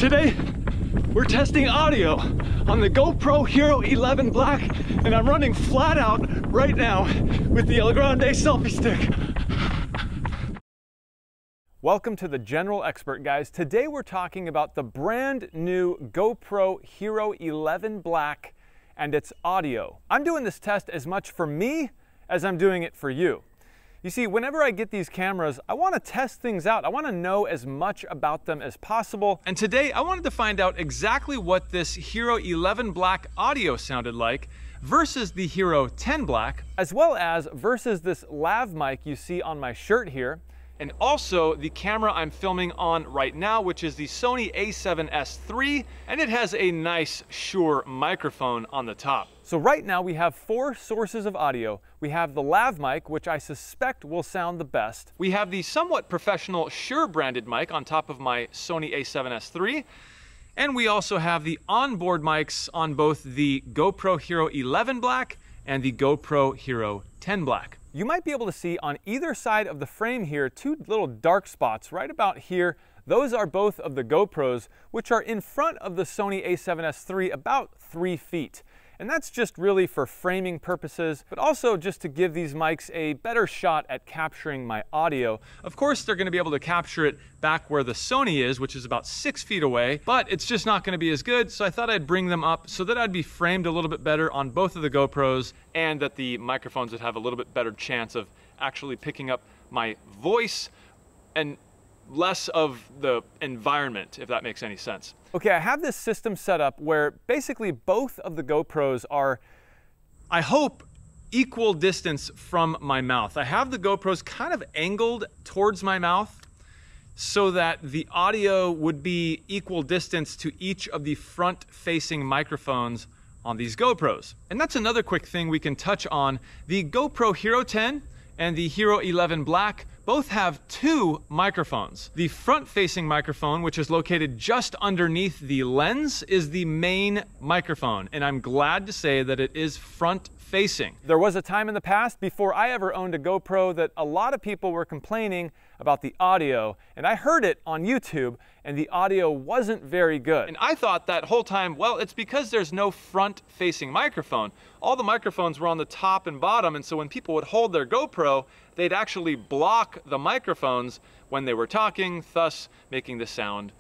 Today, we're testing audio on the GoPro Hero 11 Black, and I'm running flat out right now with the El Grande selfie stick. Welcome to the General Expert, guys. Today we're talking about the brand new GoPro Hero 11 Black and its audio. I'm doing this test as much for me as I'm doing it for you. You see, whenever I get these cameras, I want to test things out. I want to know as much about them as possible. And today I wanted to find out exactly what this Hero 11 Black audio sounded like versus the Hero 10 Black, as well as versus this lav mic you see on my shirt here, and also the camera I'm filming on right now, which is the Sony A7siii, and it has a nice Shure microphone on the top. So right now we have 4 sources of audio. We have the lav mic, which I suspect will sound the best. We have the somewhat professional Shure branded mic on top of my Sony A7siii. And we also have the onboard mics on both the GoPro Hero 11 Black and the GoPro Hero 10 Black. You might be able to see on either side of the frame here 2 little dark spots right about here. Those are both of the GoPros, which are in front of the Sony A7siii about 3 feet. And that's just really for framing purposes, but also just to give these mics a better shot at capturing my audio. Of course, they're going to be able to capture it back where the Sony is, which is about 6 feet away, but it's just not going to be as good. So I thought I'd bring them up so that I'd be framed a little bit better on both of the GoPros, and that the microphones would have a little bit better chance of actually picking up my voice and less of the environment, if that makes any sense. Okay, I have this system set up where basically both of the GoPros are, I hope, equal distance from my mouth. I have the GoPros kind of angled towards my mouth so that the audio would be equal distance to each of the front-facing microphones on these GoPros. And that's another quick thing we can touch on. The GoPro Hero 10 and the Hero 11 Black both have 2 microphones. The front-facing microphone, which is located just underneath the lens, is the main microphone, and I'm glad to say that it is front-facing. There was a time in the past, before I ever owned a GoPro, that a lot of people were complaining about the audio, and I heard it on YouTube, and the audio wasn't very good. And I thought that whole time, well, it's because there's no front-facing microphone. All the microphones were on the top and bottom, and so when people would hold their GoPro, they'd actually block the microphones when they were talking, thus making the sound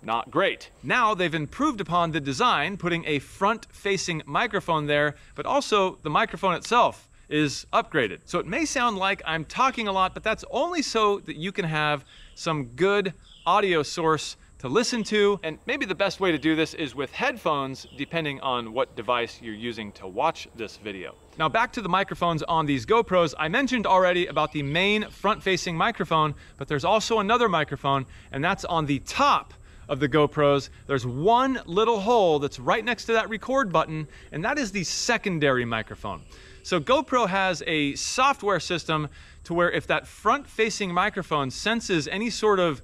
not great. Now they've improved upon the design, putting a front-facing microphone there, but also the microphone itself is upgraded. So it may sound like I'm talking a lot, but that's only so that you can have some good audio source to listen to. And maybe the best way to do this is with headphones, depending on what device you're using to watch this video. Now back to the microphones on these GoPros. I mentioned already about the main front-facing microphone, but there's also another microphone, and that's on the top of the GoPros. There's one little hole that's right next to that record button, and that is the secondary microphone. So GoPro has a software system to where if that front-facing microphone senses any sort of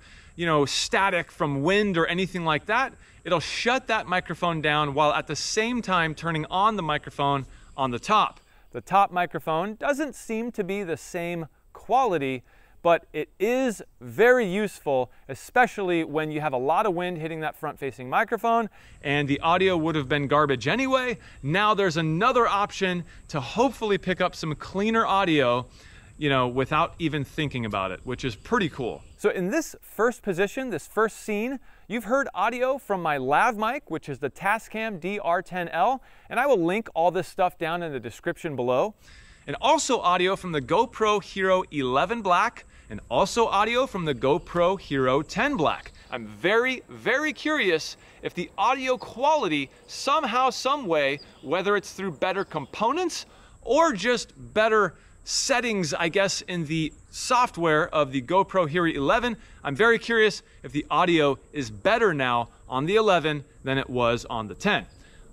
static from wind or anything like that, it'll shut that microphone down while at the same time turning on the microphone on the top. The top microphone doesn't seem to be the same quality, but it is very useful, especially when you have a lot of wind hitting that front-facing microphone and the audio would have been garbage anyway. Now there's another option to hopefully pick up some cleaner audio, without even thinking about it, which is pretty cool. So in this first position, this first scene, you've heard audio from my lav mic, which is the Tascam DR-10L, and I will link all this stuff down in the description below. And also audio from the GoPro Hero 11 Black, and also audio from the GoPro Hero 10 Black. I'm very, very curious if the audio quality somehow, some way, whether it's through better components or just better settings, I guess, in the software of the GoPro Hero 11. I'm very curious if the audio is better now on the 11 than it was on the 10.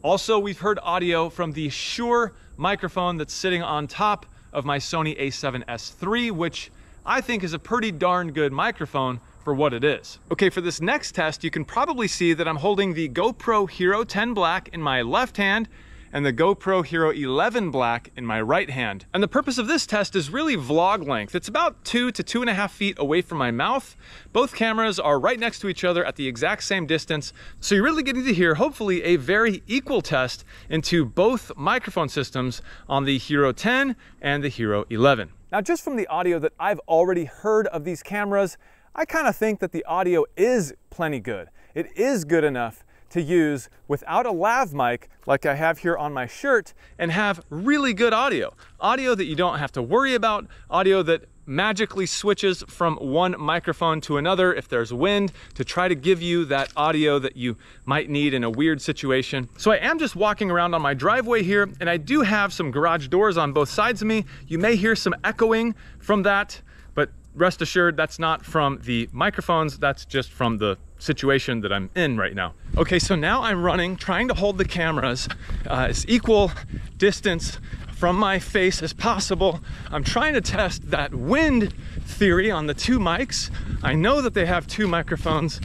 Also, we've heard audio from the Shure microphone that's sitting on top of my Sony A7siii, which I think is a pretty darn good microphone for what it is. Okay, for this next test, you can probably see that I'm holding the GoPro Hero 10 Black in my left hand, and the GoPro Hero 11 Black in my right hand. And the purpose of this test is really vlog length. It's about 2 to 2.5 feet away from my mouth. Both cameras are right next to each other at the exact same distance. So you're really getting to hear, hopefully, a very equal test into both microphone systems on the Hero 10 and the Hero 11. Now, just from the audio that I've already heard of these cameras, I kind of think that the audio is plenty good. It is good enough to use without a lav mic like I have here on my shirt and have really good audio. Audio that you don't have to worry about, audio that magically switches from one microphone to another if there's wind, to try to give you that audio that you might need in a weird situation. So I am just walking around on my driveway here, and I do have some garage doors on both sides of me. You may hear some echoing from that, but rest assured that's not from the microphones, that's just from the situation that I'm in right now. Okay, so now I'm running, trying to hold the cameras as equal distance from my face as possible. I'm trying to test that wind theory on the two mics. I know that they have two microphones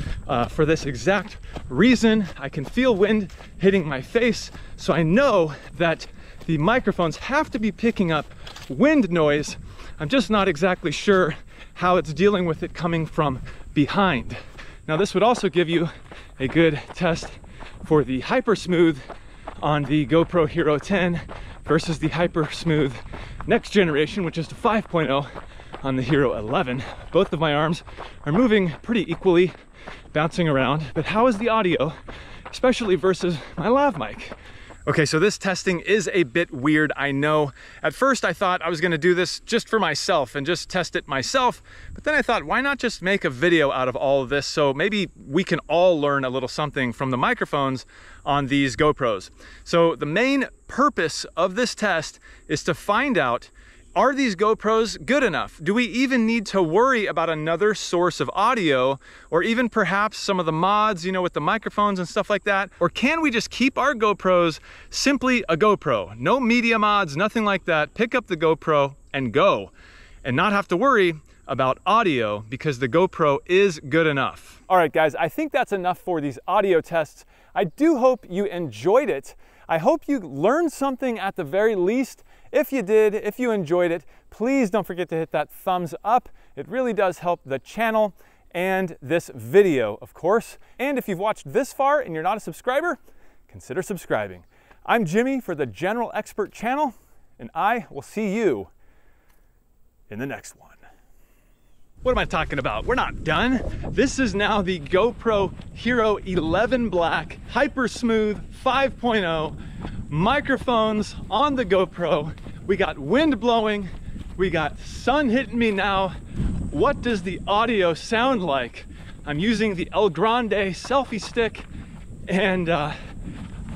for this exact reason. I can feel wind hitting my face, so I know that the microphones have to be picking up wind noise. I'm just not exactly sure how it's dealing with it coming from behind. Now, this would also give you a good test for the hyper smooth on the GoPro Hero 10 versus the hyper smooth next generation, which is the 5.0 on the Hero 11. Both of my arms are moving pretty equally, bouncing around, but how is the audio, especially versus my lav mic? Okay, so this testing is a bit weird, I know. At first I thought I was gonna do this just for myself and just test it myself, but then I thought, why not just make a video out of all of this so maybe we can all learn a little something from the microphones on these GoPros. So the main purpose of this test is to find out, are these GoPros good enough? Do we even need to worry about another source of audio, or even perhaps some of the mods, you know, with the microphones and stuff like that? Or can we just keep our GoPros simply a GoPro? No media mods, nothing like that. Pick up the GoPro and go, and not have to worry about audio because the GoPro is good enough. All right, guys, I think that's enough for these audio tests. I do hope you enjoyed it. I hope you learned something at the very least. If you did, if you enjoyed it, please don't forget to hit that thumbs up. It really does help the channel and this video, of course. And if you've watched this far and you're not a subscriber, consider subscribing. I'm Jimmy for the General Expert channel, and I will see you in the next one. What am I talking about? We're not done. This is now the GoPro Hero 11 Black Hyper Smooth 5.0. Microphones on the GoPro. We got wind blowing. We got sun hitting me now. What does the audio sound like? I'm using the El Grande selfie stick, and I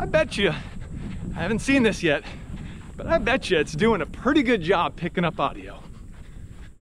bet you, I haven't seen this yet, but I bet you it's doing a pretty good job picking up audio.